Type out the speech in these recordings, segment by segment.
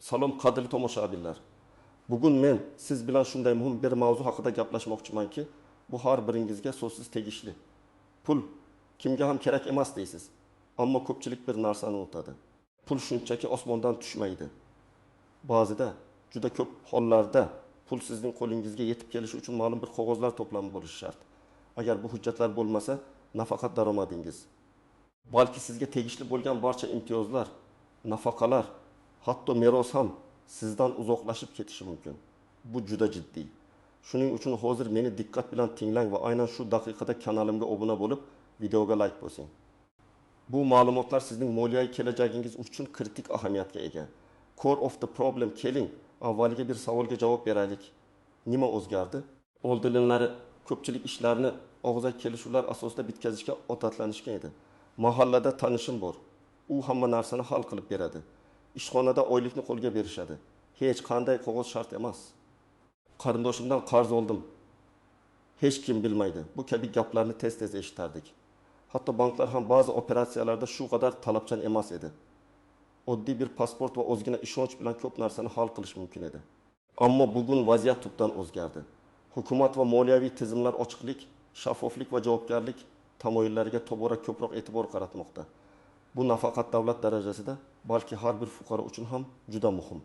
Salom qadrli tomoshabinlar. Bugun men siz bilan shunday muhim bir mavzu haqida gaplashmoqchimanki, bu har biringizga so'zsiz tegishli. Pul kimga ham kerak emas deysiz. Ammo ko'pchilik bir narsani unutadi. Pul shunchaki osmondan tushmaydi. Ba'zida juda ko'p hollarda pul sizning qo'lingizga yetib kelishi uchun ma'lum bir qog'ozlar to'plami bo'lishi shart. Agar bu hujjatlar bo'lmasa, nafaqat daromadingiz, balki sizga tegishli bo'lgan barcha imtiyozlar, nafaqalar, hatto meros ham sizdan uzoqlashib ketishi mumkin. Bu juda jiddiy. Shuning uchun hozir meni diqqat bilan tinglang va aynan shu daqiqada kanalimga obuna bo'lib, videoga like bosing. Bu ma'lumotlar sizning moliyaviy kelajagingiz uchun kritik ahamiyatga ega. Core of the problem keling, avvaliga bir savolga javob beraylik. Nima o'zgardi? Oldinlari ko'pchilik ishlarni og'zaki kelishuvlar asosida bitkazishga odatlanishgan edi. Mahallada tanishim bor. U hamma narsani hal qilib beradi. Ishxonada oylikni qo'lga berishadi. Hech qanday qog'oz shart emas. Qarindoshimdan qarz oldim. Hech kim bilmaydi. Bu kabi gaplarni tez-tez eshitardik. Hatto banklar ham ba'zi operatsiyalarda shu qadar talabchan emas edi. Oddiy bir pasport va o'zgina ishonch bilan ko'p narsani hal qilish mumkin edi. Ammo bugun vaziyat tubdan o'zgardi. Hukumat va moliyaviy tizimlar ochiqlik, shaffoflik va javobgarlik tamoyillariga tobora ko'proq e'tibor qaratmoqda. Bu nafaqat davlat darajasida, balki har bir fuqaro uchun ham juda muhim.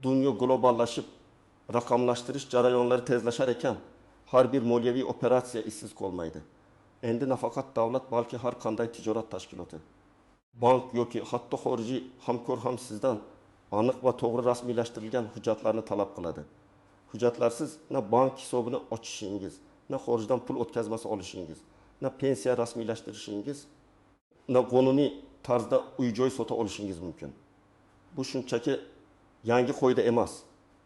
Dunyo globallashib, raqamlashtirish jarayonlari tezlashar ekan, har bir moliyaviy operatsiya ishsiz qolmaydi. Endi nafaqat davlat, balki har qanday tijorat tashkiloti, bank yoki hatto xorijiy hamkor ham sizdan aniq va to'g'ri rasmiylashtirilgan hujjatlarni talab qiladi. Hujjatlarsiz na bank hisobini ochishingiz, na xorijdan pul o'tkazmasi olishingiz, na pensiya rasmiylashtirishingiz, na qonuniy tarzda uy-joy sota olishingiz mumkin. Bu shunchaki yangi qoida emas.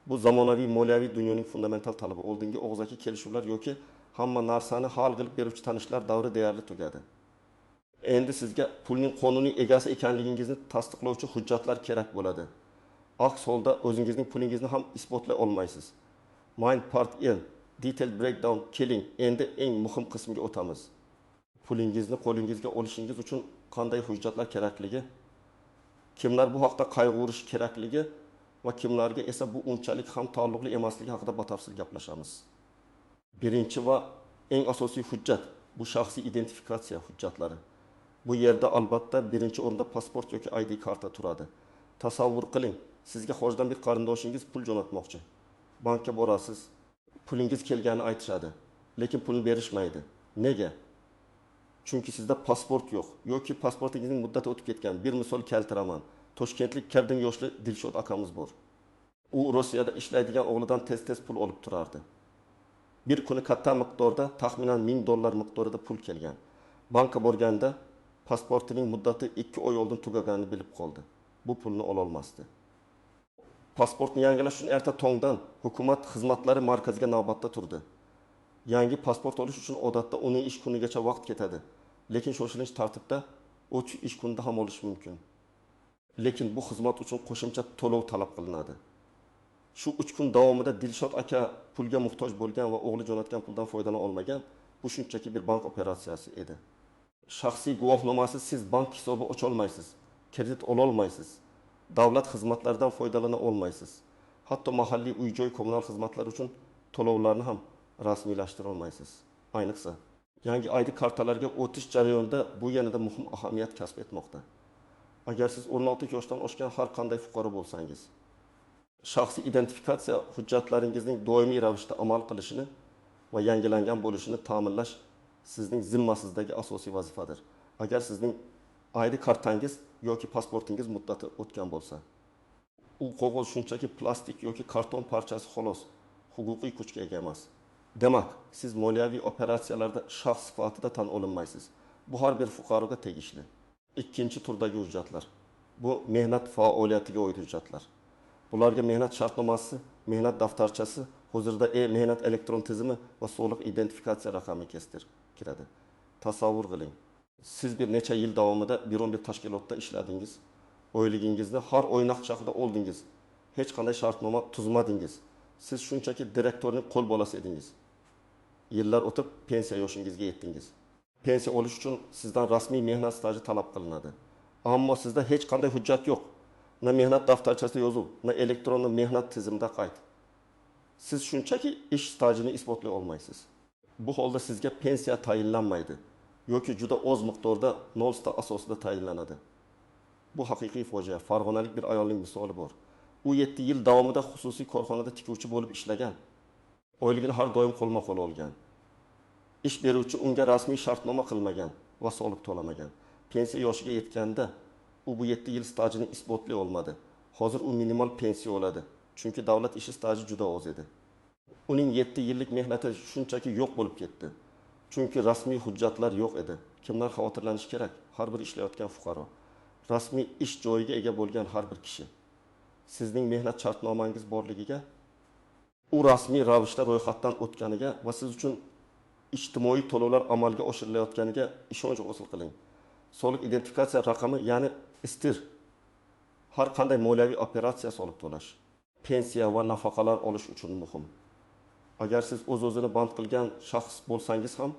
Bu zamonaviy moliyaviy dunyoning fundamental talabi. Oldingi og'zaki kelishuvlar yoki hamma narsani hal qilib beruvchi tanishlar davri deyarli tugadi. Endi sizga pulning qonuniy egasi ekanligingizni tasdiqlovchi hujjatlar kerak bo'ladi. Aks holda o'zingizning pulingizni ham isbotlay olmaysiz. Main part L, detailed breakdown keling. Endi eng muhim qismga o'tamiz. Pulingizni qo'lingizga olishingiz uchun qanday hujjatlar kerakligi, kimlar bu haqda qayg'urish kerakligi va kimlarga esa bu unchalik ham taalluqli emasligi haqida batafsil gaplashamiz. Birinchi va eng asosiy hujjat bu shaxsiy identifikatsiya hujjatlari. Bu yerda albatta birinchi o'rinda pasport yoki ID karta turadi. Tasavvur qiling, sizga xorijdan bir qarindoshingiz pul jo'natmoqchi. Bankka borasiz, pulingiz kelganini aytishadi, lekin pulni berishmaydi. Nega? Chunki sizda pasport yo'q yoki pasportingizning muddati o'tib ketgan. Bir misol keltiraman. Toshkentlik Kardin yoshli Dilshod akamiz bor. U Rossiyada ishlaydigan o'g'lidan tez-tez pul olib turardi. Bir kuni katta miqdorda, taxminan $1000 miqdorida pul kelgan. Banka borganda pasportining muddati 2 oy oldin tugaganini bilib qoldi. Bu pulni ola olmasdi. Pasportni yangilash uchun erta tongdan hukumat xizmatlari markaziga navbatda turdi. Yangi pasport olish uchun odatda 10 ish kunigacha vaqt ketadi. Lekin shoshilinch tartibda 3 ish kunida ham olish mumkin. Lekin bu xizmat uchun qo'shimcha to'lov talab qilinadi. Shu 3 kun davomida Dilshod aka pulga muhtoj bo'lgan va o'g'li jo'natgan puldan foydalana olmagan. Bu shunchaki bir bank operatsiyasi edi. Shaxsiy guvohnomasiz siz bank hisobi ocha olmaysiz, kredit ola olmaysiz, davlat xizmatlaridan foydalana olmaysiz. Hatto mahalliy uy-joy kommunal xizmatlar uchun to'lovlarni ham rasmiylashtira olmaysiz. Ayniqsa, yangi ID kartalarga o'tish jarayonida bu yanada muhim ahamiyat kasb etmoqda. Agar siz 16 yoshdan oshgan har qanday fuqaro bo'lsangiz, shaxsiy identifikatsiya hujjatlaringizning doimiy ravishda amal qilishini va yangilangan bo'lishini ta'minlash sizning zimmasizdagi asosiy vazifadir. Agar sizning ID kartangiz yoki pasportingiz muddati o'tgan bo'lsa, u qog'oz shunchaki plastik yoki karton parchasi xolos, huquqiy kuchga ega emas. Demak, siz moliyaviy operatsiyalarda shaxs sifatida tan olinmaysiz. Bu har bir fuqaroga tegishli. Ikkinchi turdagi hujjatlar. Bu mehnat faoliyatiga oid hujjatlar. Bularga mehnat shartnomasi, mehnat daftarchasi, hozirda mehnat elektron tizimi va soliq identifikatsiya raqami kiradi. Tasavvur qiling. Siz bir necha yil davomida bir tashkilotda ishladingiz. Oyligingizni har oy naqd shaklda oldingiz. Hech qanday shartnoma tuzmadingiz. Siz shunchaki direktorning qo'l bolasi edingiz. Yillar o'tib pensiya yoshingizga yetdingiz. Pensiya olish uchun sizdan rasmiy mehnat staji talab qilinadi. Ammo sizda hech qanday hujjat yo'q. na mehnat daftarchasida yozuv, na elektron mehnat tizimida qayd. Siz shunchaki ish stajini isbotlay olmaysiz. Bu holda sizga pensiya tayinlanmaydi yoki juda oz miqdorda nol sta asosida tayinlanadi. Bu haqiqiy fojia. Farg'onalik bir ayolning misoli bor. U 7 yil davomida xususiy korxonada tikuvchi bo'lib ishlagan. Oyligini har doim qo'lma-qo'l olgan. Ish beruvchi unga rasmiy shartnoma qilmagan va soliq to'lamagan. Pensiya yoshiga yetganda u bu 7 yil stajini isbotlay olmadi. Hozir u minimal pensiya oladi. Chunki davlat ishi staji juda oz edi. Uning 7 yillik mehnati shunchaki yo'q bo'lib ketdi. Chunki rasmiy hujjatlar yo'q edi. Kimlar xavotirlanishi kerak? Har bir ishlayotgan fuqaro, rasmiy ish joyiga ega bo'lgan har bir kishi. Sizning mehnat shartnomangiz borligiga, u rasmiy ravishda ro'yxatdan o'tganiga va siz uchun ijtimoiy to'lovlar amalga oshirilayotganiga ishonch hosil qiling. Soliq identifikatsiya raqami, ya'ni ISTIR, har qanday moliyaviy operatsiya soliq to'lash, pensiya va nafaqalar olish uchun muhim. Agar siz o'z-o'zini band qilgan shaxs bo'lsangiz ham,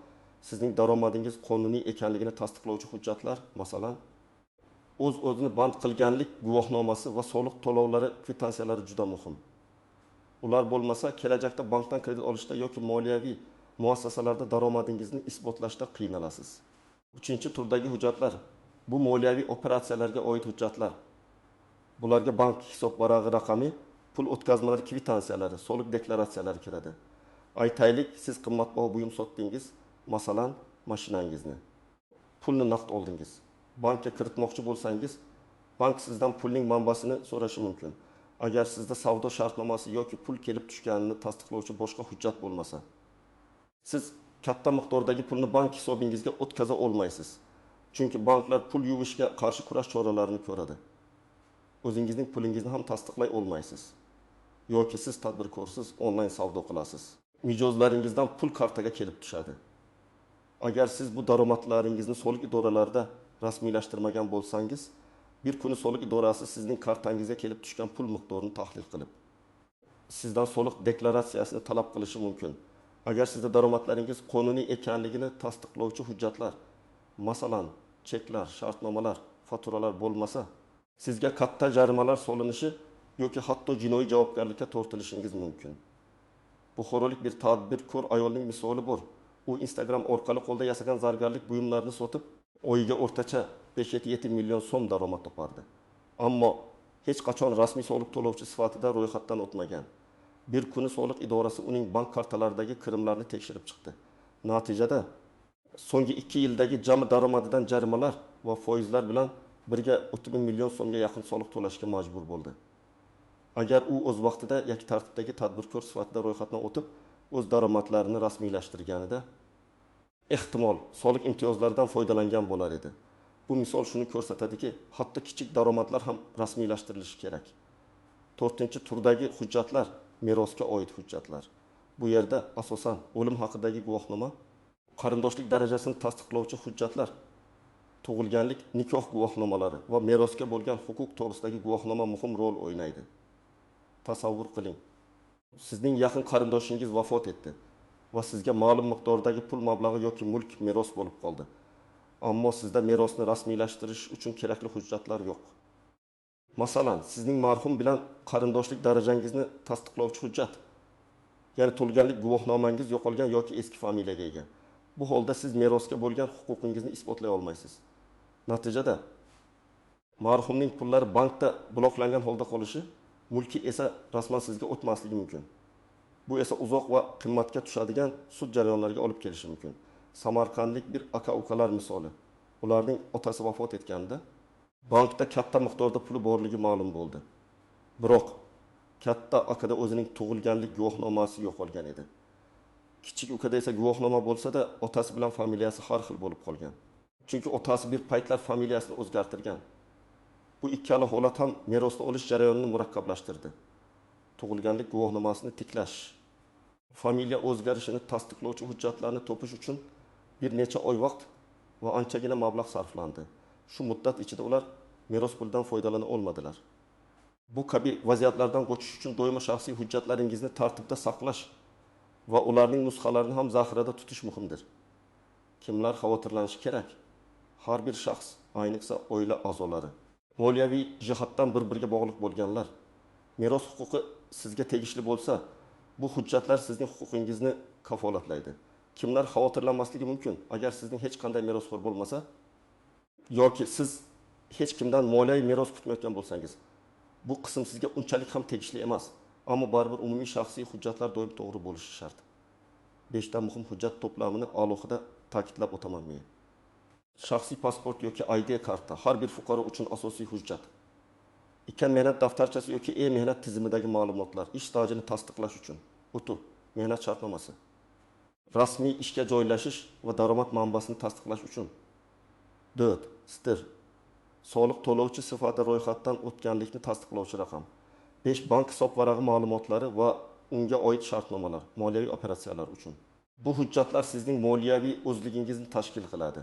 sizning daromadingiz qonuniy ekanligini tasdiqlovchi hujjatlar, masalan, o'z-o'zini band qilganlik guvohnomasi va soliq to'lovlari kvitansiyalari juda muhim. Ular bo'lmasa, kelajakda bankdan kredit olishda yoki moliyaviy muassasalarda daromadingizni isbotlashda qiynalasiz. 3-turdagi hujjatlar, bu moliyaviy operatsiyalarga oid hujjatlar. Bularga bank hisob varag'i raqami, pul o'tkazmalari kvitansiyalari, soliq deklaratsiyalari kiradi. Aytaylik, siz qimmatbaho buyum sotdingiz, masalan, mashinangizni. Pulni naqd oldingiz. Bankka kiritmoqchi bo'lsangiz, bank sizdan pulning manbasini so'rashi mumkin. Agar sizda savdo shartnomasi yoki pul kelib tushganini tasdiqlovchi boshqa hujjat bo'lmasa, siz katta miqdordagi pulni bank hisobingizga o'tkaza olmaysiz. Chunki banklar pul yuvishga qarshi kurash choralarini ko'radi. O'zingizning pulingizni ham tasdiqlay olmaysiz. Yoki siz tadbirkorsiz, onlayn savdo qilasiz. Mijozlaringizdan pul kartaga kelib tushadi. Agar siz bu daromadlaringizni soliq idoralarida rasmiylashtirmagan bo'lsangiz, bir kuni soliq idorasi sizning kartangizga kelib tushgan pul miqdorini tahlil qilib, sizdan soliq deklaratsiyasini talab qilishi mumkin. Agar sizda daromadlaringiz qonuniy ekanligini tasdiqlovchi hujjatlar, masalan, cheklar, shartnomalar, fakturalar bo'lmasa, sizga katta jarimalar solinishi yoki hatto jinoiy javobgarlikka tortilishingiz mumkin. Buxorolik bir tadbirkor ayolning misoli bor. U Instagram orqali qo'lda yasagan zargarlik buyumlarini sotib, oyiga o'rtacha 5-7 million so'm daromad topardi. Ammo hech qachon rasmiy soliq to'lovchi sifatida ro'yxatdan o'tmagan. Bir kuni soliq idorasi uning bank kartalaridagi kirimlarni tekshirib chiqdi. Natijada so'nggi 2 yildagi jami daromadidan jarimalar va foizlar bilan birga 30 million so'mga yaqin soliq to'lashga majbur bo'ldi. Agar u o'z vaqtida yoki tartibdagi tadbirkor sifatida ro'yxatdan o'tib, o'z daromadlarini rasmiylashtirganida, ehtimol soliq imtiyozlaridan foydalangan bo'lar edi. Bu misol shuni ko'rsatadiki, hatto kichik daromadlar ham rasmiylashtirilishi kerak. 4-turdagi hujjatlar, merosga oid hujjatlar. Bu yerda asosan o'lim haqidagi guvohnoma, qarindoshlik darajasini tasdiqlovchi hujjatlar, tug'ilganlik, nikoh guvohnomalari va merosga bo'lgan huquq to'g'risidagi guvohnoma muhim rol o'ynaydi. Tasavvur qiling. Sizning yaqin qarindoshingiz vafot etdi va sizga ma'lum miqdordagi pul mablag'i yoki mulk meros bo'lib qoldi. Ammo sizda merosni rasmiylashtirish uchun kerakli hujjatlar yo'q. Masalan, sizning marhum bilan qarindoshlik darajangizni tasdiqlovchi hujjat, ya'ni tug'ilganlik guvohnomangiz yo'qolgan yoki eski familiyaga ega. Bu holda siz merosga bo'lgan huquqingizni isbotlay olmaysiz. Natijada marhumning pullari bankda bloklangan holda qolishi, mulki esa rasman sizga o'tmasligi mumkin. Bu esa uzoq va qimmatga tushadigan sud jarayonlariga olib kelishi mumkin. Samarqandlik bir aka-ukalar misoli. Ularning otasi vafot etganda bankda katta miqdorda puli borligi ma'lum bo'ldi. Biroq katta akada o'zining tug'ilganlik guvohnomasi yo'qolgan edi. Kichik ukada esa guvohnoma bo'lsa-da, otasi bilan familiyasi har xil bo'lib qolgan. Chunki otasi bir paytlar familiyasini o'zgartirgan. Bu ikkala holat ham merosni olish jarayonini murakkablashtirdi. Tug'ilganlik guvohnomasini tiklash, familiya o'zgarishini tasdiqlovchi hujjatlarni topish uchun bir necha oy vaqt va anchagina mablag' sarflandi. Shu muddat ichida ular meros pulidan foydalana olmadilar. Bu kabi vaziyatlardan qochish uchun doimo shaxsiy hujjatlaringizni tartibda saqlash va ularning nusxalarini ham zaxirada tutish muhimdir. Kimlar xavotirlanishi kerak? Har bir shaxs, ayniqsa oila a'zolari, moliyaviy jihatdan bir-biriga bog'liq bo'lganlar, meros huquqi sizga tegishli bo'lsa, bu hujjatlar sizning huquqingizni kafolatlaydi. Kimlar xavotirlanmasligi mumkin? Agar sizning hech qanday merosxo'r bo'lmasa yoki siz hech kimdan moliyaviy meros kutmayotgan bo'lsangiz, bu qism sizga unchalik ham tegishli emas. Ammo baribir umumiy shaxsiy hujjatlar doim to'g'ri bo'lishi shart. 5 ta muhim hujjat to'plamini alohida ta'kidlab o'taman men. Shaxsiy pasport yoki ID karta har bir fuqaro uchun asosiy hujjat. Ikkan mehnat daftarchasi yoki mehnat tizimidagi ma'lumotlar, ish stajini tasdiqlash uchun. O'tu, mehnat shartnomasi. Rasmiy ishga joylashish va daromad manbasini tasdiqlash uchun. 4. Stir. Soliq to'lovchi sifatida ro'yxatdan o'tganlikni tasdiqlovchi raqam. 5. Bank hisob varag'i ma'lumotlari va unga oid shartnomalar, moliyaviy operatsiyalar uchun. Bu hujjatlar sizning moliyaviy o'zligingizni tashkil qiladi.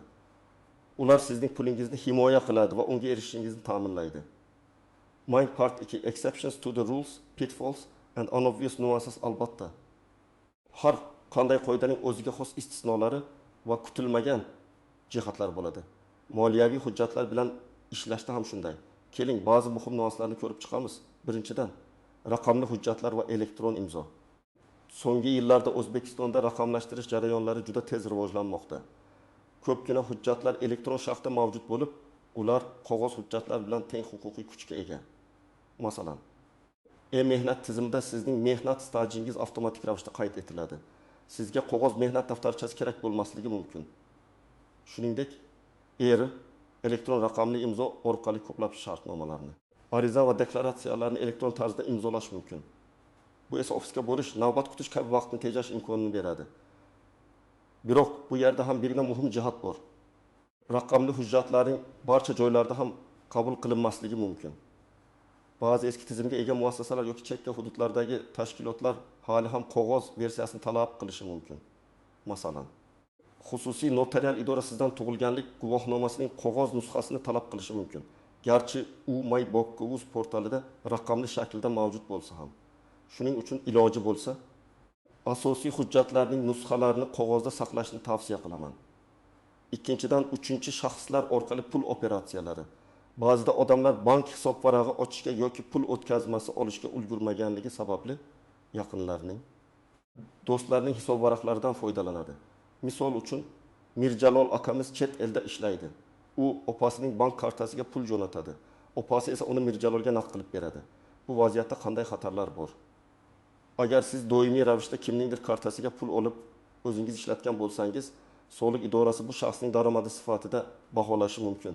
Ular sizning pulingizni himoya qiladi va unga erishishingizni ta'minlaydi. Main part 2. Exceptions to the rules, pitfalls and unobvious nuances albatta. Har qanday qoidaning o'ziga xos istisnolari va kutilmagan jihatlar bo'ladi. Moliyaviy hujjatlar bilan ishlashda ham shunday. Keling, ba'zi muhim nuanslarni ko'rib chiqamiz. Birinchidan, raqamli hujjatlar va elektron imzo. So'nggi yillarda O'zbekistonda raqamlashtirish jarayonlari juda tez rivojlanmoqda. Ko'pgina hujjatlar elektron shaklda mavjud bo'lib, ular qog'oz hujjatlar bilan teng huquqiy kuchga ega. Masalan, mehnat tizimida sizning mehnat stajingiz avtomatik ravishda qayd etiladi. Sizga qog'oz mehnat daftarchasi kerak bo'lmasligi mumkin. Shuningdek, elektron raqamli imzo orqali ko'plab shartnomalarni, ariza va deklaratsiyalarni elektron tarzda imzolash mumkin. Bu esa ofisga borish, navbat kutish kabi vaqtni tejash imkonini beradi. Biroq bu yerda ham bir muhim jihat bor. Raqamli hujjatlarning barcha joylarda ham qabul qilinmasligi mumkin. Ba'zi eski tizimga ega muassasalar yoki chekka hududlardagi tashkilotlar hali ham qog'oz versiyasini talab qilishi mumkin. Masalan, xususiy notarial idora sizdan tug'ilganlik guvohnomasining qog'oz nusxasini talab qilishi mumkin. Garchi u MyBokkuz portalida raqamli shaklda mavjud bo'lsa ham. Shuning uchun iloji bo'lsa, asosiy hujjatlarning nusxalarini qog'ozda saqlashni tavsiya qilaman. Ikkinchidan, uchinchi shaxslar orqali pul operatsiyalari. Ba'zida odamlar bank hisob varag'i ochishga yoki pul o'tkazmasi olishga ulgurmaganligi sababli yaqinlarining, do'stlarining hisob varaqlaridan foydalanadi. Misol uchun, Mirjalol akamiz chet elda ishlaydi. U opasining bank kartasiga pul jo'natadi. Opasi esa uni Mirjalolga naqd qilib beradi. Bu vaziyatda qanday xatarlar bor? Agar siz doimiy ravishda kimningdir kartasiga pul olib o'zingiz ishlatgan bo'lsangiz, soliq idorasi bu shaxsning daromadi sifatida baholashi mumkin.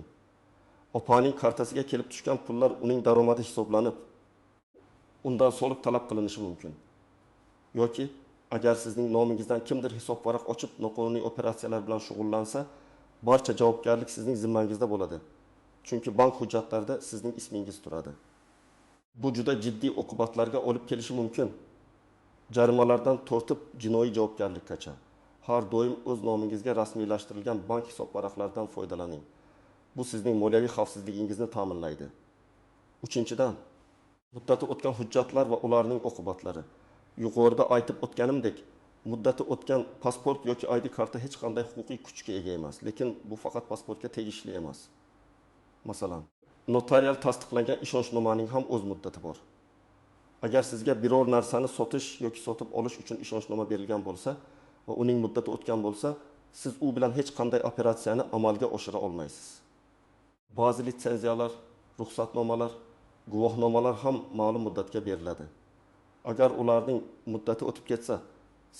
Opaning kartasiga kelib tushgan pullar uning daromadi hisoblanib, undan soliq talab qilinishi mumkin. Yoki agar sizning nomingizdan kimdir hisob varaq ochib noqonuniy operatsiyalar bilan shug'ullansa, barcha javobgarlik sizning zimmangizda bo'ladi. Chunki bank hujjatlarida sizning ismingiz turadi. Bu juda jiddiy oqibatlarga olib kelishi mumkin. Jarimalardan tortib jinoiy javobgarlikkacha. Har doim o'z nomingizga rasmiylashtirilgan bank hisob varaqlaridan foydalaning. Bu sizning moliyaviy xavfsizligingizni ta'minlaydi. Uchinchidan, muddati o'tgan hujjatlar va ularning oqibatlari. Yuqorida aytib o'tganimdek, muddati o'tgan pasport yoki ID karta hech qanday huquqiy kuchga ega emas, lekin bu faqat pasportga tegishli emas. Masalan, notarial tasdiqlangan ishonchnomaning ham o'z muddati bor. Agar sizga biror narsani sotish yoki sotib olish uchun ishonchnoma berilgan bo'lsa va uning muddati o'tgan bo'lsa, siz u bilan hech qanday operatsiyani amalga oshira olmaysiz. Ba'zi litsenziyalar, ruxsatnomalar, guvohnomalar ham ma'lum muddatga beriladi. Agar ularning muddati o'tib ketsa,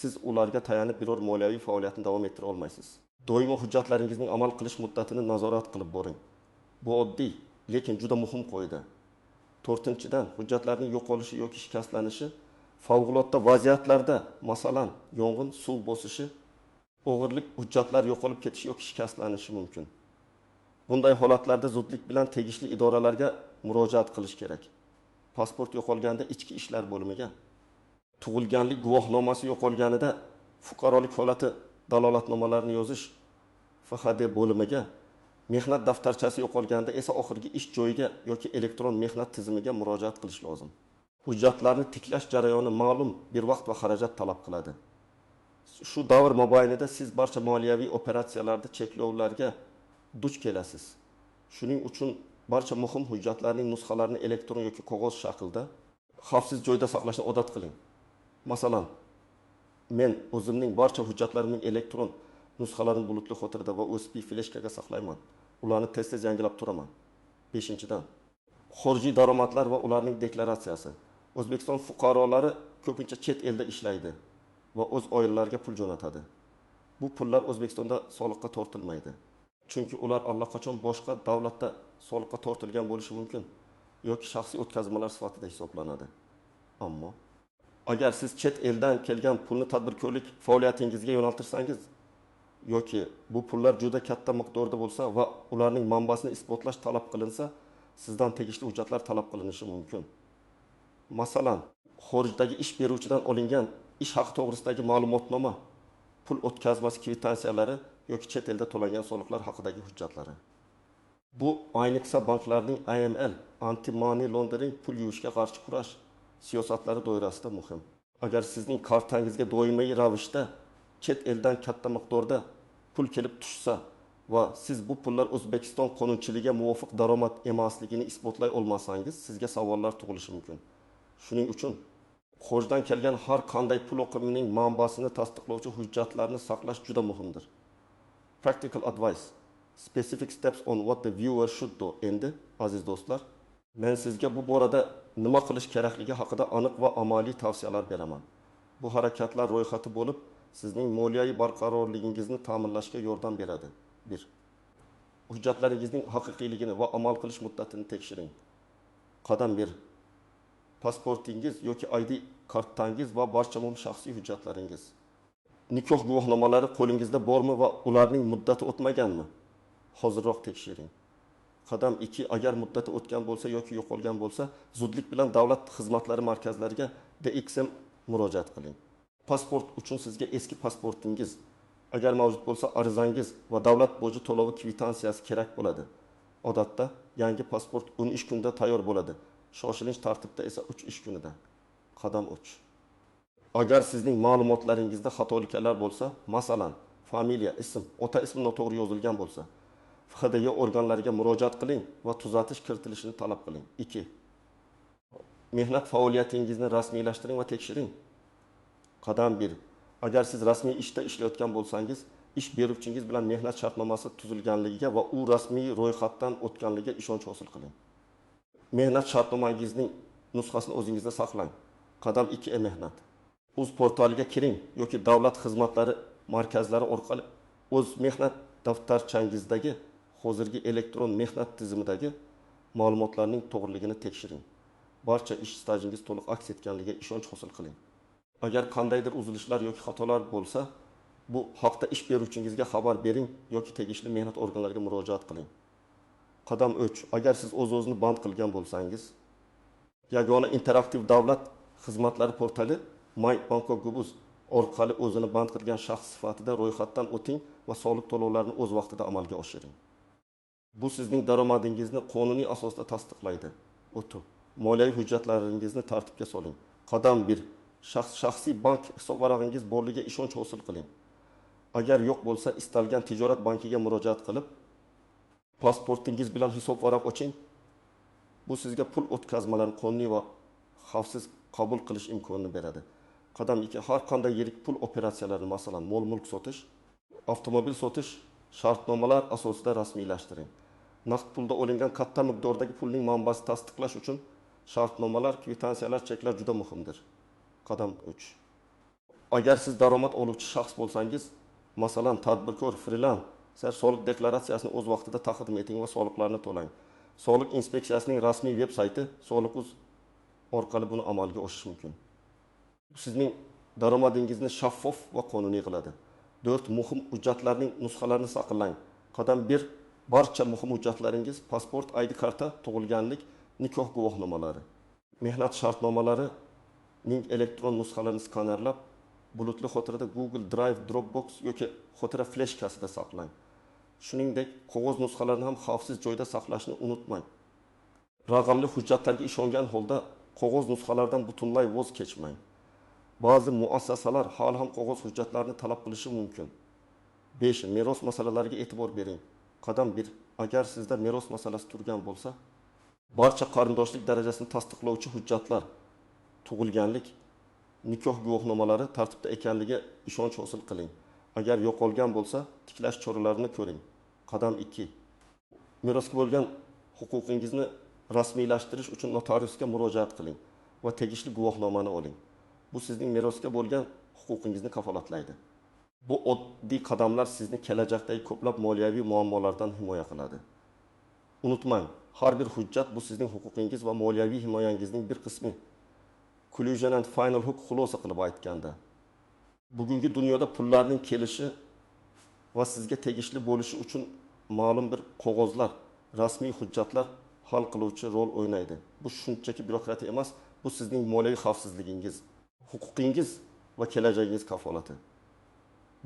siz ularga tayanib biror moliyaviy faoliyatni davom ettira olmaysiz. Doimo hujjatlaringizning amal qilish muddatini nazorat qilib boring. Bu oddiy, lekin juda muhim qoida. 4-dan, hujjatlarning yo'qolishi yoki shikastlanishi favqulodda vaziyatlarda, masalan, yong'in, suv bosishi, o'g'irlik, hujjatlar yo'qolib ketishi yoki shikastlanishi mumkin. Bunday holatlarda zudlik bilan tegishli idoralarga murojaat qilish kerak. Pasport yo'qolganda ichki ishlar bo'limiga, tug'ilganlik guvohnomasi yo'qolganida fuqarolik holati dalolatnomalarini yozish FHD bo'limiga, mehnat daftarchasi yo'qolganda esa oxirgi ish joyiga yoki elektron mehnat tizimiga murojaat qilish lozim. Hujjatlarni tiklash jarayoni ma'lum bir vaqt va xarajat talab qiladi. Shu davr mobaynida siz barcha moliyaviy operatsiyalarda cheklovlarga duch kelasiz. Shuning uchun barcha muhim hujjatlarning nusxalarini elektron yoki qog'oz shaklda xavfsiz joyda saqlashni odat qiling. Masalan, men o'zimning barcha hujjatlarimning elektron nusxalarini bulutli xotirada va USB fleshkaga saqlayman. Ularni tez-tez yangilab turaman. 5-dan, xorijiy daromadlar va ularning deklaratsiyasi. O'zbekiston fuqarolari ko'pincha chet elda ishlaydi va o'z oilalariga pul jo'natadi. Bu pullar O'zbekistonda soliqqa tortilmaydi. Chunki ular allaqachon boshqa davlatda soliqqa tortilgan bo'lishi mumkin yoki shaxsiy o'tkazmalar sifatida hisoblanadi. Ammo agar siz chet eldan kelgan pulni tadbirkorlik faoliyatingizga yo'naltirsangiz yoki bu pullar juda katta miqdorda bo'lsa va ularning manbasini isbotlash talab qilinsa, sizdan tegishli hujjatlar talab qilinishi mumkin. Masalan, xorijdagi ish beruvchidan olingan ish haqi to'g'risidagi ma'lumotnoma, pul o'tkazmasi kvitantsiyalari yoki chet elda to'langan soliqlar haqidagi hujjatlari. Bu ayniqsa banklarning AML, anti-money laundering, pul yuvishga qarshi kurash siyosatlari doirasida muhim. Agar sizning kartangizga doimiy ravishda chet eldan katta miqdorda pul kelib tushsa va siz bu pullar O'zbekiston qonunchiligiga muvofiq daromad emasligini isbotlay olmasangiz, sizga savollar tug'ilishi mumkin. Shuning uchun xorijdan kelgan har qanday pul oqimining manbasini tasdiqlovchi hujjatlarni saqlash juda muhimdir. Practical advice. Specific steps on what the viewer should do. Endi, aziz do'stlar, men sizga bu borada nima qilish kerakligi haqida aniq va amaliy tavsiyalar beraman. Bu harakatlar ro'yxati bo'lib, sizning moliyaviy barqarorligingizni ta'minlashga yordam beradi. 1. Hujjatlaringizning haqiqiyligini va amal qilish muddatini tekshiring. Qadam 1. Pasportingiz yoki ID kartangiz va barcha muhim shaxsiy hujjatlaringiz. Nikoh guvohnomalari qo'lingizda bormi va ularning muddati o'tmaganmi? Hozirroq tekshiring. Qadam 2. Agar muddati o'tgan bo'lsa yoki yo'qolgan bo'lsa, zudlik bilan davlat xizmatlari markazlariga DXM murojaat qiling. Pasport uchun sizga eski pasportingiz, agar mavjud bo'lsa arizangiz va davlat boji to'lovi kvitantsiyasi kerak bo'ladi. Odatda yangi pasport 10 ish kunida tayyor bo'ladi. Shoshilinch tartibda esa 3 ish kunida. Qadam 3. Agar sizning ma'lumotlaringizda xatoliklar bo'lsa, masalan, familiya, ism, ota ismi noto'g'ri yozilgan bo'lsa, FHDY organlariga murojaat qiling va tuzatish kiritilishini talab qiling. 2. Mehnat faoliyatingizni rasmiylashtiring va tekshiring. Qadam 1. Agar siz rasmiy ishda ishlayotgan bo'lsangiz, ish beruvchingiz bilan mehnat shartnomasi tuzilganligiga va u rasmiy ro'yxatdan o'tganligiga ishonch hosil qiling. Mehnat shartnomangizning nusxasini o'zingizda saqlang. Qadam 2. Mehnat. O'z portaliga kiring yoki davlat xizmatlari markazlari orqali o'z mehnat daftarchangizdagi hozirgi elektron mehnat tizimidagi ma'lumotlarning to'g'riligini tekshiring. Barcha ish stajingiz to'liq aks etganligiga ishonch hosil qiling. Agar qandaydir uzilishlar yoki xatolar bo'lsa, bu haqda ish beruvchingizga xabar bering yoki tegishli mehnat organlariga murojaat qiling. Qadam 3. Agar siz o'z-o'zini band qilgan bo'lsangiz, yagona interaktiv davlat xizmatlari portali MyBanko.Gubuz orqali o'zini band qilgan shaxs sifatida ro'yxatdan o'ting va soliq to'lovlarini o'z vaqtida amalga oshiring. Bu sizning daromadingizni qonuniy asosda tasdiqlaydi. 4. Moliyaviy hujjatlaringizni tartibga soling. Qadam 1. Shaxsiy bank hisobvarag'ingiz borligiga ishonch hosil qiling. Agar yo'q bo'lsa, istalgan tijorat bankiga murojaat qilib, pasportingiz bilan hisobvaraq oching. Bu sizga pul o'tkazmalarini qonuniy va xavfsiz qabul qilish imkonini beradi. Qadam 2. Har qanday yirik pul operatsiyalarini, masalan, mol-mulk sotish, avtomobil sotish shartnomalar asosida rasmiylashtiring. Naqd pulda olingan katta miqdordagi pulning manbasini tasdiqlash uchun shartnomalar, kvitansiyalar, cheklar juda muhimdir. Qadam 3. Agar siz daromad oluvchi shaxs bo'lsangiz, masalan, tadbirkor, frilanser, soliq deklaratsiyasini o'z vaqtida taqdim eting va soliqlarni to'lang. Soliq inspeksiyasining rasmiy veb-sayti Soliq.uz orqali buni amalga oshirish mumkin. Sizning daromadingizni shaffof va qonuniy qiladi. 4. Muhim hujjatlarning nusxalarini saqlang. Qadam 1. Barcha muhim hujjatlaringiz, pasport, ID karta, tug'ilganlik, nikoh guvohnomalari, mehnat shartnomalarining elektron nusxalarini skanerlab, bulutli xotirada Google Drive, Dropbox yoki xotira fleshkasida saqlang. Shuningdek, qog'oz nusxalarini ham xavfsiz joyda saqlashni unutmang. Raqamli hujjatlarga ishongan holda qog'oz nusxalardan butunlay voz kechmang. Ba'zi muassasalar hali ham qog'oz hujjatlarni talab qilishi mumkin. 5. Meros masalalariga e'tibor bering. Qadam 1. agar sizda meros masalasi turgan bo'lsa, barcha qarindoshlik darajasini tasdiqlovchi hujjatlar, tug'ilganlik, nikoh guvohnomalari tartibda ekanligiga ishonch hosil qiling. Agar yo'qolgan bo'lsa, tiklash choralarini ko'ring. Qadam 2. Merosga bo'lgan huquqingizni rasmiylashtirish uchun notariusga murojaat qiling va tegishli guvohnomani oling. Bu sizning merosga bo'lgan huquqingizni kafolatlaydi. Bu oddiy qadamlar sizni kelajakdagi ko'plab moliyaviy muammolardan himoya qiladi. Unutmang, har bir hujjat bu sizning huquqingiz va moliyaviy himoyangizning bir qismi. Collusion and final hook xulosa qilib aytganda, bugungi dunyoda pullarning kelishi va sizga tegishli bo'lishi uchun ma'lum bir qog'ozlar, rasmiy hujjatlar hal qiluvchi rol o'ynaydi. Bu shunchaki bürokratiya emas, bu sizning moliyaviy xavfsizligingiz, huquqingiz va kelajagingiz kafolati.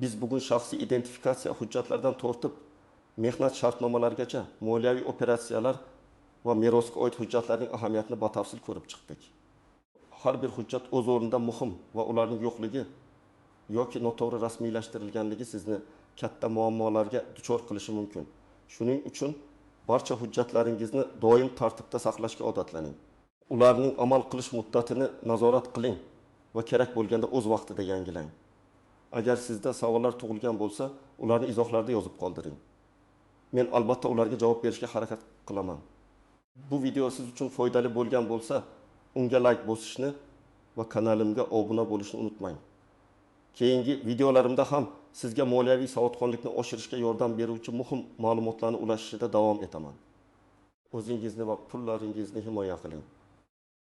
Biz bugun shaxsiy identifikatsiya hujjatlaridan tortib, mehnat shartnomalarigacha moliyaviy operatsiyalar va merosga oid hujjatlarning ahamiyatini batafsil ko'rib chiqdik. Har bir hujjat o'z o'rnida muhim va ularning yo'qligi yoki noto'g'ri rasmiylashtirilganligi sizni katta muammolarga duchor qilishi mumkin. Shuning uchun barcha hujjatlaringizni doim tartibda saqlashga odatlaning. Ularning amal qilish muddatini nazorat qiling va kerak bo'lganda o'z vaqtida yangilang. Agar sizda savollar tug'ilgan bo'lsa, ularni izohlarda yozib qoldiring. Men albatta ularga javob berishga harakat qilaman. Bu video siz uchun foydali bo'lgan bo'lsa, unga like bosishni va kanalimga obuna bo'lishni unutmang. Keyingi videolarimda ham sizga moliyaviy savodxonlikni oshirishga yordam beruvchi muhim ma'lumotlarni ulashishda davom etaman. O'zingizni va pullaringizni himoya qiling.